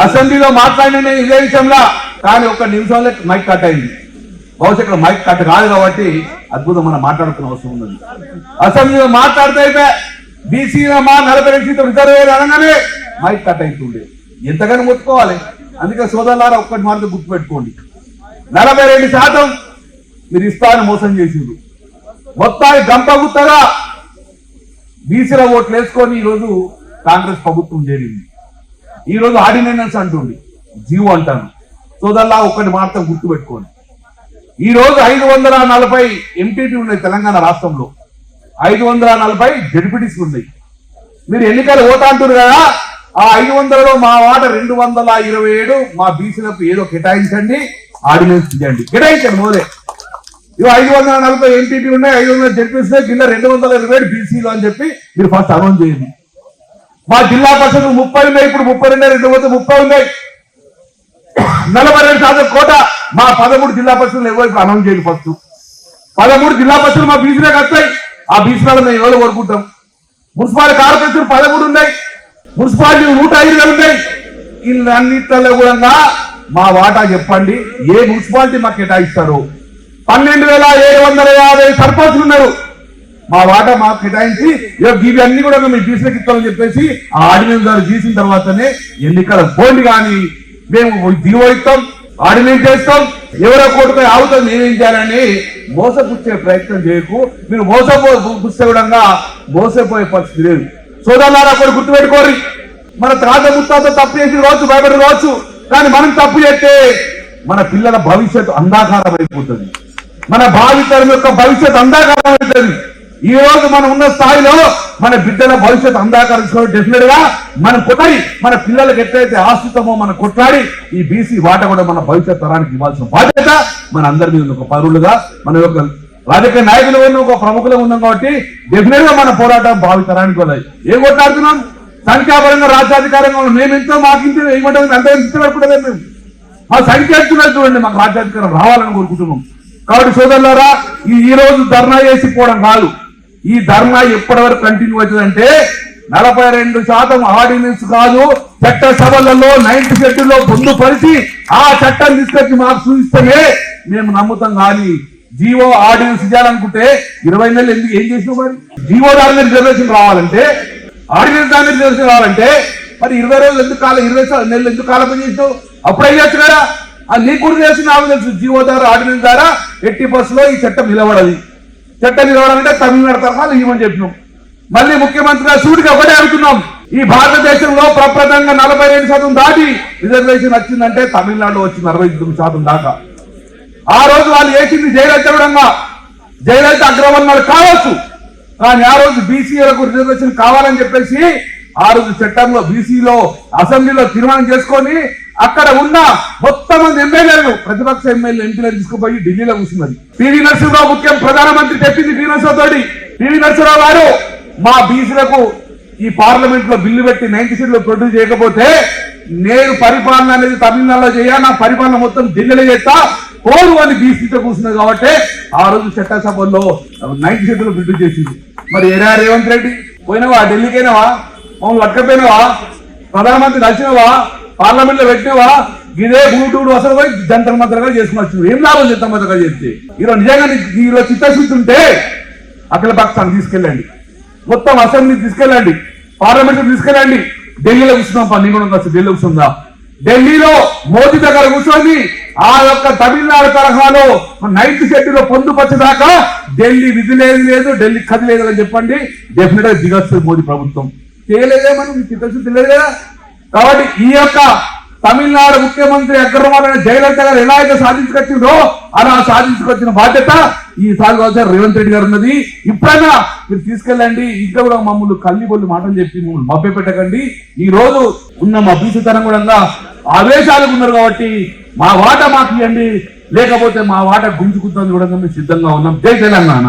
అసెంబ్లీలో మాట్లాడిన ఇదే విషయంలో, కానీ ఒక్క నిమిషంలో మైక్ కట్ అయింది. బహుశా ఇక్కడ మైక్ కట్ కాదు కాబట్టి అద్భుతం మనం మాట్లాడుకున్న అవసరం ఉన్నది. అసెంబ్లీలో మాట్లాడితే అయితే బీసీలో మా 42 రిజర్వేషన్ అనగానే మైక్ కట్ అవుతుండే. ఎంతగానో మొత్తుకోవాలి. అందుకే సోదరులారా ఒక్కటి మాత్రం గుర్తుపెట్టుకోండి, 42% మీరు ఇస్తారని మోసం చేసిండ్రు. మొత్తాన్ని గంపగుత్తగా బీసీల ఓట్లు వేసుకొని ఈరోజు కాంగ్రెస్ ప్రభుత్వం చేరింది. ఈరోజు ఆర్డినెన్స్ అంటుంది, జీవో అంటాను. సోదరులా ఒక్కటి మాత్రం గుర్తుపెట్టుకోండి, ఈ రోజు 540 ఎంపీటీ ఉన్నాయి తెలంగాణ రాష్ట్రంలో, 540 జడ్పీటీసీలు ఉన్నాయి. మీరు ఎన్నికలు ఓటా అంటున్నారు కదా, ఆ 500లో మా వాట 227 మా బీసీలకు ఏదో కేటాయించండి, ఆర్డినెన్స్ చేయండి, కేటాయించండి మోదే. ఇవి 540 ఎంపీటీ ఉన్నాయి, 500 జడ్పీసీ కింద 227 బీసీలు అని చెప్పి మీరు ఫస్ట్ అనౌన్స్ చేయండి. మా జిల్లా పరిషత్ 30 ఉన్నాయి, ఇప్పుడు 32 30 ఉన్నాయి. 42% కోట మా 13 జిల్లా పరిషత్లు ఎవరు ఇప్పుడు అనౌన్స్ చేయండి. ఫస్ట్ 13 జిల్లా పరిషత్లు మా బీసీలకు వస్తాయి. ఆ బీసీలలో మేము ఎవరు కోరుకుంటాం. మున్సిపాలిటీ కార్పొరేషన్ 13 ఉన్నాయి, మున్సిపాలిటీ 105 ఉన్నాయి. ఇవన్నిటిలో కూడా మా వాటా చెప్పండి, ఏ మున్సిపాలిటీ మాకు కేటాయిస్తారు. 12,750 సర్పంచులు ఉన్నారు, మా వాటా మాకు కేటాయించి ఇవి అన్ని కూడా మేము బీసీలకు ఇస్తామని చెప్పేసి ఆ ఆర్డినెన్స్ గీసిన తర్వాతనే ఎన్నికల పోండి. కానీ మేము జీవో ఇస్తాం, ఆర్డినెన్స్ చేస్తాం, ఎవరో కోటుపై ఆవుతాం, మేమేం చేయాలని మోసపుచ్చే ప్రయత్నం చేయకు. మీరు మోసపుచ్చే విధంగా మోసపోయే పరిస్థితి లేదు. సోదరులారా కూడా గుర్తుపెట్టుకోరు, మన తాత ముత్తాత తప్పు చేసి రోజు భయపడి రోజు, కానీ మనం తప్పు చేస్తే మన పిల్లల భవిష్యత్తు అంధాకారం అయిపోతుంది, మన భావితరం యొక్క భవిష్యత్తు అంధాకారం అవుతుంది. ఈ రోజు మనం ఉన్న స్థాయిలో మన బిడ్డల భవిష్యత్తు అంధాకారం డెఫినెట్ గా మనం కొట్టాలి. మన పిల్లలకు ఎట్లయితే ఆశ్రితమో మనం కొట్లాడి ఈ బీసీ వాట కూడా మన భవిష్యత్ తరానికి ఇవ్వాల్సిన బాధ్యత మన అందరి మీద ఒక పౌరులుగా, మన యొక్క రాజకీయ నాయకులు ఒక ప్రముఖులు ఉన్నాం కాబట్టి డెఫినెట్ గా మన పోరాటం భావితరానికి వల్ల. ఏం కొట్లాడుతున్నాం? సంఖ్యాపరంగా రాజ్యాధికారంగా మేము ఎంతో మాకు ఇంటి ఏమంటారు అంత ఇష్టపడకూడదు. మేము మా సంఖ్య ఎత్తున్నారు చూడండి, మాకు రాజ్యాధికారం రావాలని కోరుకుంటున్నాం. కాబట్టి సోదరులారా, ఈ రోజు ధర్నా చేసిపోవడం కాదు, ఈ ధర్నా ఎప్పటి వరకు కంటిన్యూ అవుతుందంటే 42% ఆర్డినెన్స్ కాదు, చట్ట సభలలో 90 షెడ్యూల్లో పొందుపరిచి ఆ చట్టం తీసుకొచ్చి మాకు చూపిస్తేనే మేము నమ్ముతాం. కానీ జీవో ఆర్డినెన్స్ చేయాలనుకుంటే 20 నెలలు ఎందుకు ఏం చేసినావు? మరి జీవో దాని రిజర్వేషన్ రావాలంటే, ఆర్డినెన్స్ దాని రిజర్వేషన్ రావాలంటే మరి 20 రోజులు ఎందుకు కాలం, 20 నెలలు ఎందుకు కాలం చేసినావు? అప్పుడు అయ్యొచ్చు కదా. అది నీకు కూడా తెలుసు, నాకు తెలుసు. జీవో ద్వారా ఆర్డినెన్స్ ద్వారా ఎట్టి బస్సులో ఈ చట్టం నిలబడది. చట్టం నిలబడాలంటే తమిళనాడు తరహాలు ఇవ్వమని చెప్పినాం. మళ్ళీ ముఖ్యమంత్రిగా సూటిగా ఒకటే అడుగుతున్నాం, ఈ భారతదేశంలో ప్రప్రదంగా 42% దాటి రిజర్వేషన్ వచ్చిందంటే తమిళనాడులో వచ్చింది 69% దాకా. ఆ రోజు వాళ్ళు వేసింది జయలలిత జయలలిత అగ్రవర్ణాలు కావచ్చు, కానీ ఆ రోజు బీసీలకు రిజర్వేషన్ కావాలని చెప్పేసి ఆ రోజు చట్టంలో బీసీలో అసెంబ్లీలో తీర్మానం చేసుకొని అక్కడ ఉన్న మొత్తం మంది ఎమ్మెల్యేలు, ప్రతిపక్ష ఎమ్మెల్యే ఎంపీలను తీసుకుపోయి ఢిల్లీలో కూర్చున్నది. పివి నరసింహరావు ముఖ్యం ప్రధానమంత్రి చెప్పింది పివి నరసింహరావు. పివి నరసింహరావు గారు మా బీసీలకు ఈ పార్లమెంట్ లో బిల్లు పెట్టి 90 సీట్లు ప్రొడ్యూస్ చేయకపోతే నేను పరిపాలన అనేది తమిళనాడులో చేయ, నా పరిపాలన మొత్తం ఢిల్లీలో చేస్తా కోరు అని బీసీతో కూర్చున్నది. కాబట్టి ఆ రోజు చట్టసభల్లో 90 సీట్లు ప్రొడ్యూస్ చేసింది. మరి ఏరా రేవంత్ రెడ్డి పోయినావా? ఢిల్లీకైనావా? మమ్మల్ని పట్టుకపోయినావా? ప్రధానమంత్రి కలిసినవా? పార్లమెంట్ లో పెట్టినవా? ఇదే బూటూడు అసలు పోయి జంతర్ మంత్రగా చేసుకుని ఏం లాభం జంతర్ మంత్రగా చేస్తే? ఈరోజు నిజంగా ఈరోజు చిత్తశుద్ధి ఉంటే అఖిల పక్షాన్ని తీసుకెళ్ళండి, మొత్తం అసెంబ్లీ తీసుకెళ్ళండి, పార్లమెంట్ తీసుకెళ్ళండి. ఢిల్లీలో కూర్చున్నాం, పని కూడా ఢిల్లీలో కూర్చుందా? ఢిల్లీలో మోదీ దగ్గర కూర్చొని ఆ యొక్క తమిళనాడు తరహాలో 90 షెడ్యూల్లో పొందుపరిచేదాకా ఢిల్లీ విధి లేదు, ఢిల్లీ కది లేదు అని చెప్పండి. డెఫినెట్ గా దిగొస్తుంది మోదీ ప్రభుత్వం. చేయలేదే, మనం చిత్తశుద్ధి లేదు కదా. కాబట్టి ఈ యొక్క తమిళనాడు ముఖ్యమంత్రి అగ్రవర్ణ జయలలిత గారు ఎలా అయితే సాధించుకొచ్చిందో అలా సాధించుకొచ్చిన బాధ్యత ఈ సాగు రేవంత్ రెడ్డి గారు ఉన్నది. ఇప్పుడైనా మీరు తీసుకెళ్ళండి. ఇంకా కూడా మమ్మల్ని కల్లిబొల్లి మాటలు చెప్పి మమ్మల్ని మభ్య పెట్టకండి. ఈ రోజు ఉన్న మా బీసీతనం కూడా ఆవేశాలకు ఉన్నారు కాబట్టి మా వాట మాకు ఇవ్వండి, లేకపోతే మా వాట గుంజుకుంటుంది కూడా మేము సిద్ధంగా ఉన్నాం. జై తెలంగాణ.